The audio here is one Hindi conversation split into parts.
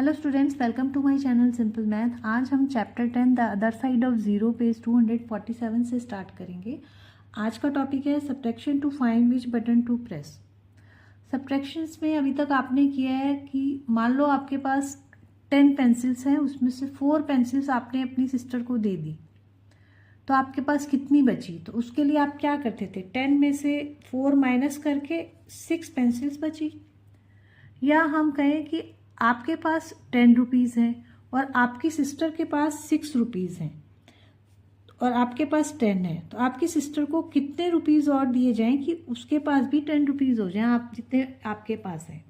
Hello students, welcome to my channel simple math. आज हम chapter 10 the other side of zero page 247 से स्टार्ट करेंगे। आज का टॉपिक है subtraction to find which button to press. Subtractions में अभी तक आपने किया है कि मान लो आपके पास 10 पेंसिल्स हैं, उसमें से 4 पेंसिल्स आपने अपनी सिस्टर को दे दी, तो आपके पास कितनी बची। तो उसके लिए आप क्या करते थे, 10 में से 4 माइनस करके 6 पेंसिल्स बची। या हम कहें कि आपके पास 10 रुपीज़ है और आपकी सिस्टर के पास 6 रुपीज़ हैं और आपके पास 10 है, तो आपकी सिस्टर को कितने रुपीज़ और दिए जाएं कि उसके पास भी 10 रुपीज़ हो जाएं, आप जितने आपके पास हैं।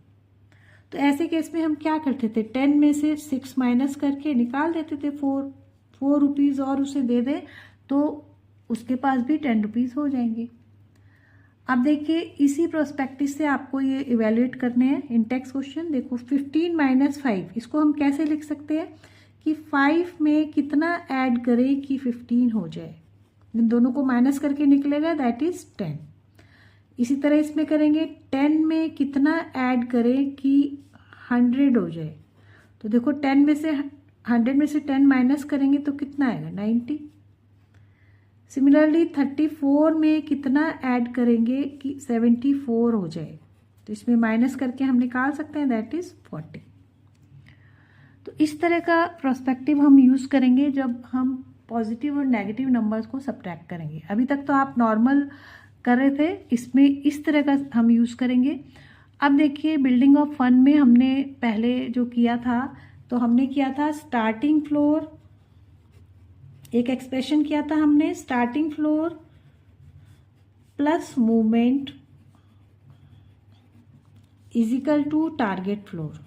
तो ऐसे केस में हम क्या करते थे, 10 में से 6 माइनस करके निकाल देते थे 4 रुपीज़ और उसे दे दें तो उसके पास भी 10 रुपीज़ हो जाएंगे। अब देखिए, इसी प्रोस्पेक्टिस से आपको ये इवेल्युएट करने हैं इन टेक्स्ट क्वेश्चन। देखो 15 माइनस 5, इसको हम कैसे लिख सकते हैं कि 5 में कितना ऐड करें कि 15 हो जाए। इन दोनों को माइनस करके निकलेगा, दैट इज 10। इसी तरह इसमें करेंगे 10 में कितना ऐड करें कि 100 हो जाए। तो देखो 10 में से 100 में से 10 माइनस करेंगे तो कितना आएगा, 90। सिमिलरली 34 में कितना ऐड करेंगे कि 74 हो जाए, तो इसमें माइनस करके हम निकाल सकते हैं, दैट इज 40। तो इस तरह का प्रोस्पेक्टिव हम यूज़ करेंगे जब हम पॉजिटिव और नेगेटिव नंबर्स को सब्ट्रैक्ट करेंगे। अभी तक तो आप नॉर्मल कर रहे थे, इसमें इस तरह का हम यूज़ करेंगे। अब देखिए, बिल्डिंग ऑफ फन में हमने पहले जो किया था, तो हमने किया था स्टार्टिंग फ्लोर, एक एक्सप्रेशन किया था हमने, starting floor plus movement is equal to target floor.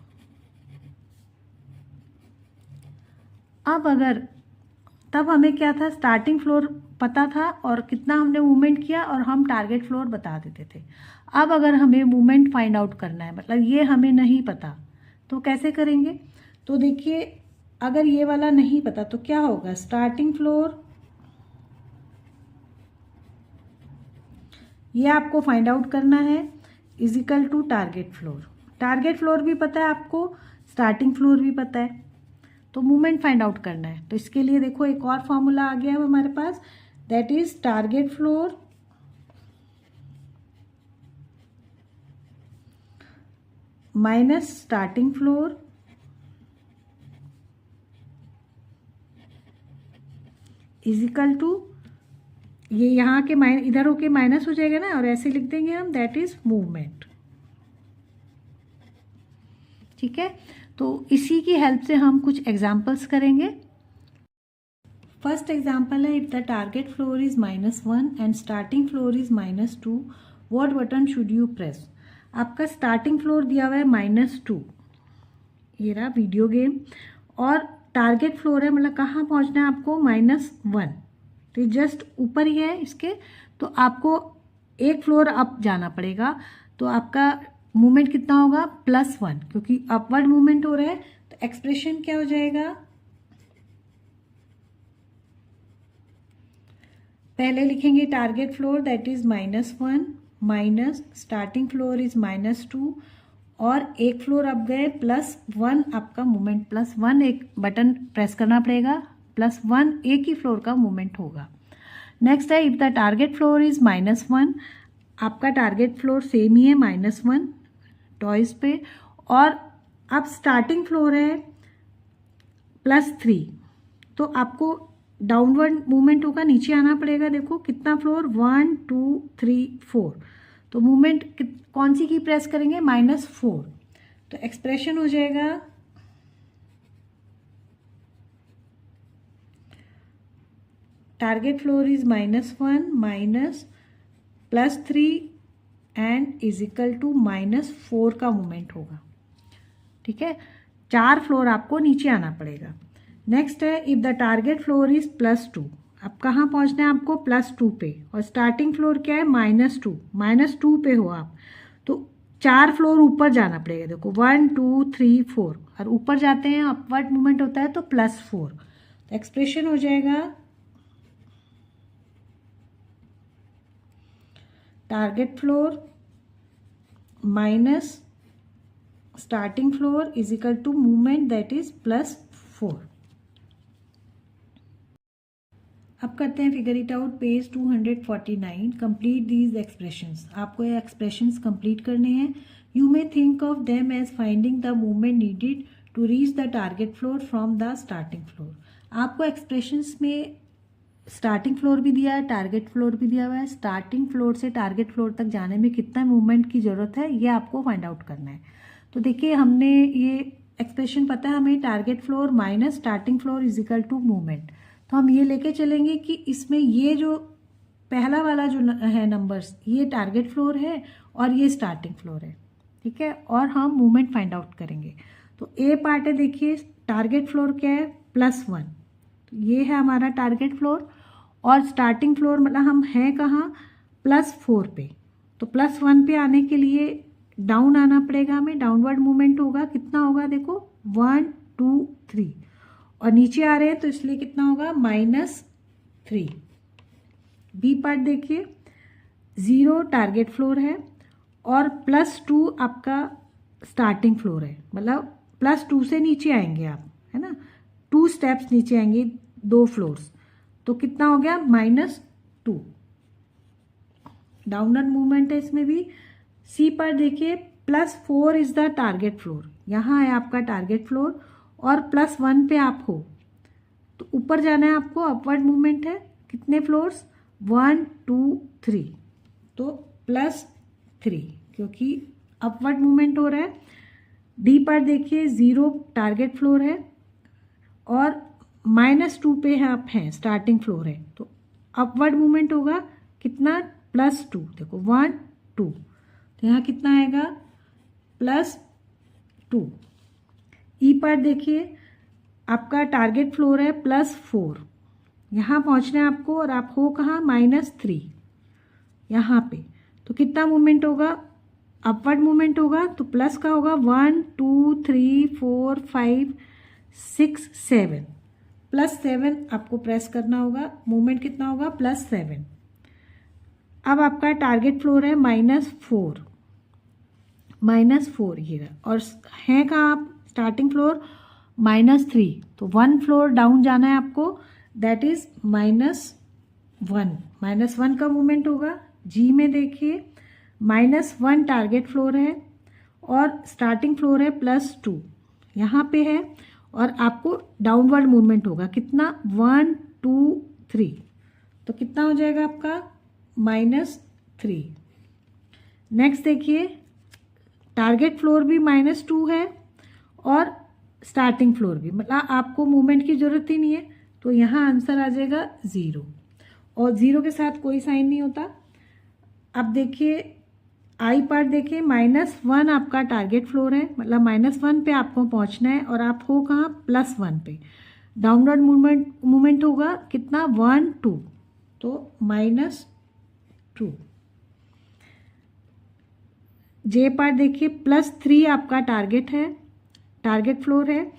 अब अगर तब हमें क्या था, स्टार्टिंग फ्लोर पता था और कितना हमने मूवमेंट किया और हम टारगेट फ्लोर बता देते थे। अब अगर हमें मूवमेंट फाइंड आउट करना है, मतलब ये हमें नहीं पता, तो कैसे करेंगे। तो देखिए, अगर ये वाला नहीं पता तो क्या होगा, स्टार्टिंग फ्लोर ये आपको फाइंड आउट करना है is equal to target floor. Target floor भी पता है आपको, स्टार्टिंग फ्लोर भी पता है, तो मूवमेंट फाइंड आउट करना है। तो इसके लिए देखो एक और फॉर्मूला आ गया है हमारे पास, that is target floor minus starting floor is equal to, ये यहाँ के इधर होके माइनस हो जाएगा ना, और ऐसे लिख देंगे हम, दैट इज मूवमेंट। ठीक है, तो इसी की हेल्प से हम कुछ एग्जाम्पल्स करेंगे। फर्स्ट एग्जाम्पल है, if the target floor is -1 and starting floor is -2, what button should you press. आपका स्टार्टिंग फ्लोर दिया हुआ है -2, ये रहा वीडियो गेम, और टारगेट फ्लोर है, मतलब कहाँ पहुँचना है आपको, -1, तो जस्ट ऊपर ही है इसके, तो आपको एक फ्लोर अप जाना पड़ेगा। तो आपका मूवमेंट कितना होगा, +1, क्योंकि अपवर्ड मूवमेंट हो रहा है। तो एक्सप्रेशन क्या हो जाएगा, पहले लिखेंगे target floor that is -1 minus starting floor is -2, और एक फ्लोर अप गए, +1 आपका मूवमेंट, +1 एक बटन प्रेस करना पड़ेगा, +1 एक ही फ्लोर का मूवमेंट होगा। नेक्स्ट है, if the target floor is -1, आपका टारगेट फ्लोर सेम ही है, -1 टॉयज पे, और अब स्टार्टिंग फ्लोर है +3, तो आपको डाउनवर्ड मूवमेंट होगा, नीचे आना पड़ेगा। देखो कितना फ्लोर, 1 2 3 4, तो मूवमेंट कौन सी की प्रेस करेंगे, -4। तो एक्सप्रेशन हो जाएगा target floor is -1 minus +3 and is equal to -4 का मूवमेंट होगा। ठीक है, 4 फ्लोर आपको नीचे आना पड़ेगा। नेक्स्ट है, if the target floor is +2, अब कहाँ पहुँचना है आपको, +2 पे, और स्टार्टिंग फ्लोर क्या है, -2 पे हो आप, तो 4 फ्लोर ऊपर जाना पड़ेगा। देखो 1 2 3 4, और ऊपर जाते हैं अपवर्ड मूवमेंट होता है, तो +4। तो एक्सप्रेशन हो जाएगा target floor minus starting floor is equal to movement that is +4। अब करते हैं figure it out, page 249। Complete these expressions. आपको ये एक्सप्रेशंस कंप्लीट करने हैं। You may think of them as finding the movement needed to reach the target floor from the starting floor. आपको एक्सप्रेशंस में स्टार्टिंग फ्लोर भी दिया है, टारगेट फ्लोर भी दिया हुआ है। स्टार्टिंग फ्लोर से टारगेट फ्लोर तक जाने में कितना मूवमेंट की ज़रूरत है ये आपको फाइंड आउट करना है। तो देखिए, हमने ये एक्सप्रेशन पता है हमें, target floor minus starting floor is equal to movement. तो हम ये लेके चलेंगे कि इसमें ये जो पहला वाला जो है नंबर्स, ये टारगेट फ्लोर है और ये स्टार्टिंग फ्लोर है, ठीक है, और हम मूवमेंट फाइंड आउट करेंगे। तो ए पार्ट है, देखिए टारगेट फ्लोर क्या है, +1। तो ये है हमारा टारगेट फ्लोर, और स्टार्टिंग फ्लोर मतलब हम हैं कहाँ, +4 पे। तो +1 पे आने के लिए डाउन आना पड़ेगा हमें, डाउनवर्ड मूवमेंट होगा। कितना होगा देखो, 1 2 3, और नीचे आ रहे हैं तो इसलिए कितना होगा, -3। बी पार्ट देखिए, 0 टारगेट फ्लोर है और +2 आपका स्टार्टिंग फ्लोर है, मतलब +2 से नीचे आएंगे आप, है ना, 2 स्टेप्स नीचे आएंगे, 2 फ्लोर्स। तो कितना हो गया, -2। डाउनवर्ड मूवमेंट है इसमें भी। सी पर देखिए, +4 इज द टारगेट फ्लोर, यहाँ है आपका टारगेट फ्लोर और +1 पे आप हो, तो ऊपर जाना है आपको, अपवर्ड मूवमेंट है। कितने फ्लोर्स, 1 2 3, तो +3 क्योंकि अपवर्ड मूवमेंट हो रहा है। डी पर देखिए, 0 टारगेट फ्लोर है और -2 पे है आप हैं, स्टार्टिंग फ्लोर है, तो अपवर्ड मूवमेंट होगा कितना, +2। देखो 1 2, तो यहाँ कितना आएगा, +2। ई पर देखिए, आपका टारगेट फ्लोर है +4, यहाँ पहुँचना है आपको, और आप हो कहाँ, -3 यहाँ पे। तो कितना मूवमेंट होगा, अपवर्ड मूवमेंट होगा, तो प्लस का होगा 1 2 3 4 5 6 7, +7 आपको प्रेस करना होगा। मूवमेंट कितना होगा, +7। अब आपका टारगेट फ्लोर है -4, ये, और है कहाँ आप, स्टार्टिंग फ्लोर -3, तो 1 फ्लोर डाउन जाना है आपको, दैट इज -1 का मूवमेंट होगा। जी में देखिए, -1 टारगेट फ्लोर है और स्टार्टिंग फ्लोर है +2 यहाँ पे है, और आपको डाउनवर्ड मूवमेंट होगा कितना, 1 2 3, तो कितना हो जाएगा आपका, -3। नेक्स्ट देखिए, टारगेट फ्लोर भी -2 है और स्टार्टिंग फ्लोर भी, मतलब आपको मूवमेंट की ज़रूरत ही नहीं है, तो यहाँ आंसर आ जाएगा 0, और 0 के साथ कोई साइन नहीं होता। अब देखिए आई पार्ट देखिए, -1 आपका टारगेट फ्लोर है, मतलब -1 पे आपको पहुँचना है, और आप हो कहाँ, +1 पे। डाउनवर्ड मूवमेंट होगा कितना, 1 2, तो -2। जे पार्ट देखिए, +3 आपका टारगेट है, टारगेट फ्लोर है,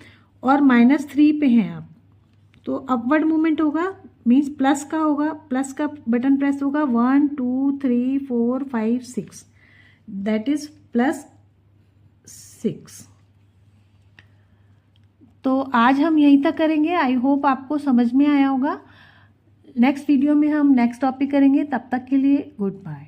और -3 पे हैं आप, तो अपवर्ड मूवमेंट होगा, मीन्स प्लस का होगा, प्लस का बटन प्रेस होगा, 1 2 3 4 5 6, दैट इज +6। तो आज हम यहीं तक करेंगे। आई होप आपको समझ में आया होगा। नेक्स्ट वीडियो में हम नेक्स्ट टॉपिक करेंगे, तब तक के लिए गुड बाय।